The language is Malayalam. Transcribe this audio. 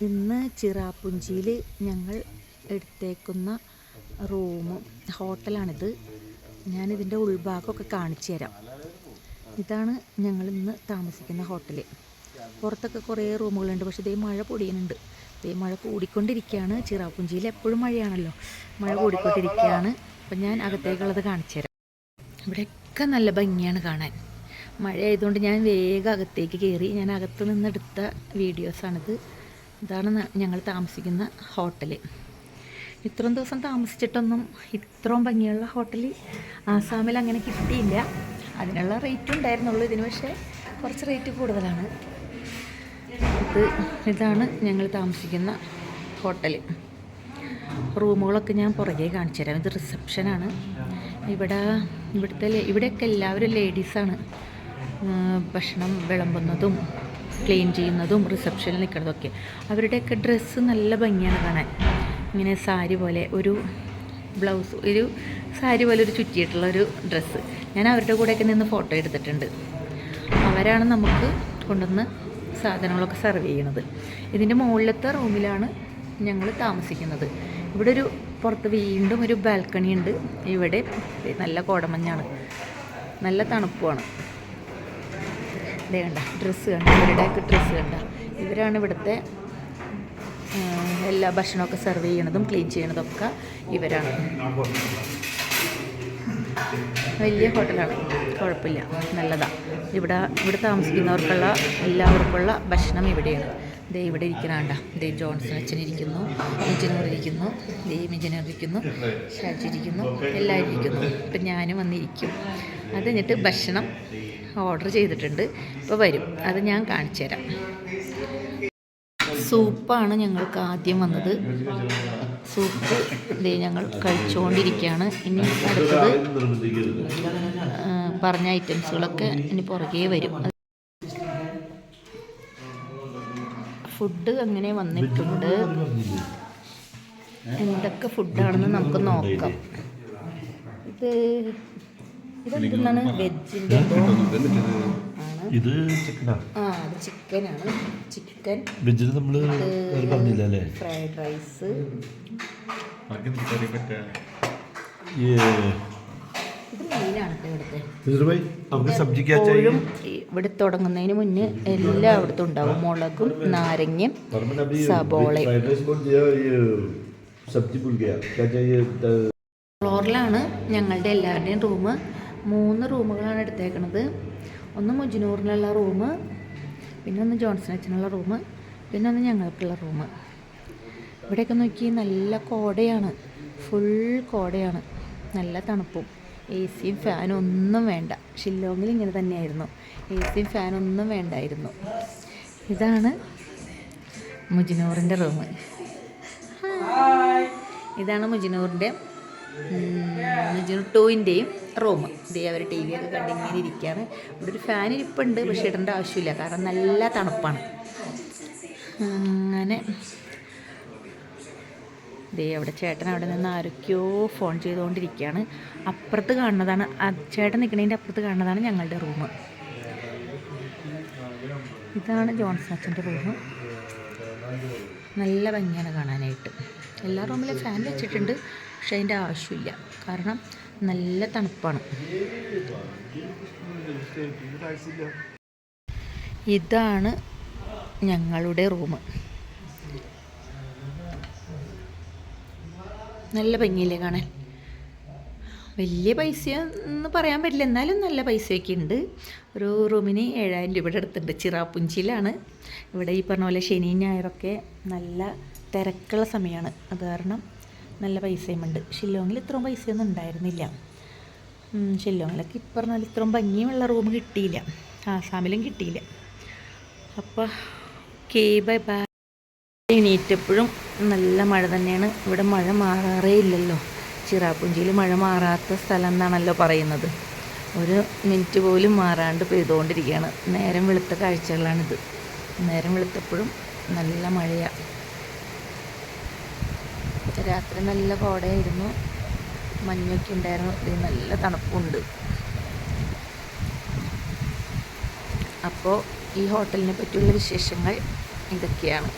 ഇന്ന് ചിറാപുഞ്ചിയിൽ ഞങ്ങൾ എടുത്തേക്കുന്ന ഹോട്ടലാണിത്. ഞാനിതിൻ്റെ ഉൾഭാഗമൊക്കെ കാണിച്ചു തരാം. ഇതാണ് ഞങ്ങളിന്ന് താമസിക്കുന്ന ഹോട്ടൽ. പുറത്തൊക്കെ കുറേ റൂമുകളുണ്ട്, പക്ഷേ ഇതേ മഴ പൊടിയുന്നുണ്ട്. ഇതേ മഴ കൂടിക്കൊണ്ടിരിക്കുകയാണ്. ചിറാപുഞ്ചിയിൽ എപ്പോഴും മഴയാണല്ലോ, മഴ കൂടിക്കൊണ്ടിരിക്കുകയാണ്. അപ്പം ഞാൻ അകത്തേക്കുള്ളത് കാണിച്ചു തരാം. ഇവിടെയൊക്കെ നല്ല ഭംഗിയാണ് കാണാൻ. മഴ ആയതുകൊണ്ട് ഞാൻ വേഗം അകത്തേക്ക് കയറി. ഞാൻ അകത്ത് നിന്നെടുത്ത വീഡിയോസാണിത്. ഇതാണ് ഞങ്ങൾ താമസിക്കുന്ന ഹോട്ടൽ. ഇത്രയും ദിവസം താമസിച്ചിട്ടൊന്നും ഇത്രയും ഭംഗിയുള്ള ഹോട്ടൽ ആസാമിൽ അങ്ങനെ കിട്ടിയില്ല. അതിനുള്ള റേറ്റ് ഉണ്ടായിരുന്നുള്ളൂ ഇതിന്, പക്ഷേ കുറച്ച് റേറ്റ് കൂടുതലാണ്. ഇതാണ് ഞങ്ങൾ താമസിക്കുന്ന ഹോട്ടൽ. റൂമുകളൊക്കെ ഞാൻ പുറകെ കാണിച്ചു തരാം. ഇത് റിസപ്ഷനാണ്. ഇവിടെയൊക്കെ എല്ലാവരും ലേഡീസാണ് ഭക്ഷണം വിളമ്പുന്നതും ക്ലീൻ ചെയ്യുന്നതും റിസപ്ഷനിൽ നിൽക്കുന്നതൊക്കെ. അവരുടെയൊക്കെ ഡ്രസ്സ് നല്ല ഭംഗിയാണ് കാണാൻ. ഇങ്ങനെ സാരി പോലെ ഒരു ബ്ലൗസ്, ഒരു സാരി പോലെ ഒരു ചുറ്റിയിട്ടുള്ളൊരു ഡ്രസ്സ്. ഞാൻ അവരുടെ കൂടെയൊക്കെ നിന്ന് ഫോട്ടോ എടുത്തിട്ടുണ്ട്. അവരാണ് നമുക്ക് കൊണ്ടുവന്ന് സാധനങ്ങളൊക്കെ സെർവ് ചെയ്യണത്. ഇതിൻ്റെ മുകളിലത്തെ റൂമിലാണ് ഞങ്ങൾ താമസിക്കുന്നത്. ഇവിടെ ഒരു പുറത്ത് വീണ്ടും ഒരു ബാൽക്കണി ഉണ്ട്. ഇവിടെ നല്ല കോടമഞ്ഞാണ്, നല്ല തണുപ്പുമാണ്. ഇതേ കണ്ട ഡ്രസ്സ് കണ്ട, ഇവരുടെയൊക്കെ ഡ്രസ്സ് കണ്ട. ഇവരാണ് ഇവിടുത്തെ എല്ലാ ഭക്ഷണമൊക്കെ സെർവ് ചെയ്യണതും ക്ലീൻ ചെയ്യണതൊക്കെ ഇവരാണ്. വലിയ ഹോട്ടലാണ്, കുഴപ്പമില്ല, നല്ലതാണ്. ഇവിടെ താമസിക്കുന്നവർക്കുള്ള എല്ലാവർക്കുള്ള ഭക്ഷണം ഇവിടെയാണ്. ദേ ഇവിടെ ഇരിക്കണണ്ട, ദേ ജോൺസൺ അച്ഛൻ ഇരിക്കുന്നു, മിജനൂർ ഇരിക്കുന്നു, ദേ മിജനൂർ ഇരിക്കുന്നു, ഷാജി ഇരിക്കുന്നു, എല്ലാവരും ഇരിക്കുന്നു. ഇപ്പം ഞാനും വന്നിരിക്കും. അത് കഴിഞ്ഞിട്ട് ഭക്ഷണം ഓർഡർ ചെയ്തിട്ടുണ്ട്, ഇപ്പോൾ വരും. അത് ഞാൻ കാണിച്ചു തരാം. സൂപ്പാണ് ഞങ്ങൾക്ക് ആദ്യം വന്നത്. സൂപ്പ് ദേ ഞങ്ങൾ കഴിച്ചുകൊണ്ടിരിക്കുകയാണ്. ഇനി അടുത്തത് പറഞ്ഞ ഐറ്റംസുകളൊക്കെ ഇനി പുറകെ വരും. ഫുഡ് അങ്ങനെ വന്നിട്ടുണ്ട്. എന്തൊക്കെ ഫുഡാണെന്ന് നമുക്ക് നോക്കാം. ഇതെന്താണ്? വെജിൻ്റെ ഇത് ചിക്കനാണ്. അത് ചിക്കനാണ്. ചിക്കൻ വെജിന് നമ്മൾ പറഞ്ഞില്ലല്ലേ. ഫ്രൈഡ് റൈസ്, ഇത് മെയിനാണ് ഇവിടുത്തെ. ഇവിടെ തുടങ്ങുന്നതിന് മുന്നേ എല്ലാം അവിടുത്തെ ഉണ്ടാവും. മുളകും നാരങ്ങയും സബോളയും. ഫ്ലോറിലാണ് ഞങ്ങളുടെ എല്ലാവരുടെയും റൂം. 3 റൂമുകളാണ് എടുത്തേക്കണത്. ഒന്ന് മുജനൂറിനുള്ള റൂം, പിന്നെ ഒന്ന് ജോൺസൺ അച്ഛനുള്ള റൂം, പിന്നെ ഒന്ന് ഞങ്ങൾക്കുള്ള റൂം. ഇവിടെയൊക്കെ നോക്കി നല്ല കോടയാണ്, ഫുൾ കോടയാണ്, നല്ല തണുപ്പും. എ സിയും ഫാനും ഒന്നും വേണ്ട. ഷില്ലോങ്ങിൽ ഇങ്ങനെ തന്നെയായിരുന്നു, എ സിയും ഫാനൊന്നും വേണ്ടായിരുന്നു. ഇതാണ് മുജനൂറിൻ്റെ റൂം. ഇതാണ് മുജനൂറിൻ്റെ മുജനൂർ 2ൻ്റെയും റൂം. ഇതേ അവർ ടി വി ഒക്കെ കണ്ടിങ്ങനെ ഇരിക്കുകയാണ്. ഇവിടെ ഒരു ഫാൻ ഇരിപ്പുണ്ട്, പക്ഷേ ഇടേണ്ട ആവശ്യമില്ല, കാരണം നല്ല തണുപ്പാണ്. അങ്ങനെ ദേ അവിടെ ചേട്ടൻ അവിടെ നിന്ന് ആരൊക്കെയോ ഫോൺ ചെയ്തുകൊണ്ടിരിക്കുകയാണ്. അപ്പുറത്ത് കാണുന്നതാണ്, ചേട്ടൻ നിൽക്കുന്നതിൻ്റെ അപ്പുറത്ത് കാണുന്നതാണ് ഞങ്ങളുടെ റൂം. ഇതാണ് ജോൺസൺ അച്ഛൻ്റെ റൂം. നല്ല ഭംഗിയാണ് കാണാനായിട്ട്. എല്ലാ റൂമിലും ഫാൻ വെച്ചിട്ടുണ്ട്, പക്ഷെ അതിൻ്റെ ആവശ്യമില്ല, കാരണം നല്ല തണുപ്പാണ്. ഇതാണ് ഞങ്ങളുടെ റൂം. നല്ല ഭംഗിയില്ലേ കാണാൻ. വലിയ പൈസയൊന്നും പറയാൻ പറ്റില്ല, എന്നാലും നല്ല പൈസയൊക്കെ ഉണ്ട്. ഒരു റൂമിന് 7000 രൂപയുടെ അടുത്തുണ്ട്. ചിറാപുഞ്ചിയിലാണ്. ഇവിടെ ഈ പറഞ്ഞ പോലെ ശനിയും ഞായറൊക്കെ നല്ല തിരക്കുള്ള സമയമാണ്, അത് കാരണം നല്ല പൈസയും ഉണ്ട്. ഷില്ലോങ്ങിൽ ഇത്രയും പൈസയൊന്നും ഉണ്ടായിരുന്നില്ല. ഷില്ലോങ്ങിലൊക്കെ ഇപ്പം പറഞ്ഞാൽ ഇത്രയും ഭംഗിയുമുള്ള റൂം കിട്ടിയില്ല, ആസാമിലും കിട്ടിയില്ല. അപ്പോൾ ബൈ ബൈ. എണീറ്റപ്പോഴും നല്ല മഴ തന്നെയാണ്. ഇവിടെ മഴ മാറാറേ ഇല്ലല്ലോ. ചിറാപുഞ്ചിയിൽ മഴ മാറാത്ത സ്ഥലം എന്നാണല്ലോ പറയുന്നത്. ഒരു മിനിറ്റ് പോലും മാറാണ്ട് പെയ്തുകൊണ്ടിരിക്കുകയാണ്. നേരം വെളുത്ത കാഴ്ചകളാണിത്. നേരം വെളുത്തപ്പോഴും നല്ല മഴയാണ്. രാത്രി നല്ല കോടയായിരുന്നു, മഞ്ഞൊക്കെ ഉണ്ടായിരുന്നു, നല്ല തണുപ്പുണ്ട്. അപ്പോൾ ഈ ഹോട്ടലിനെ പറ്റിയുള്ള വിശേഷങ്ങൾ ഇതൊക്കെയാണ്.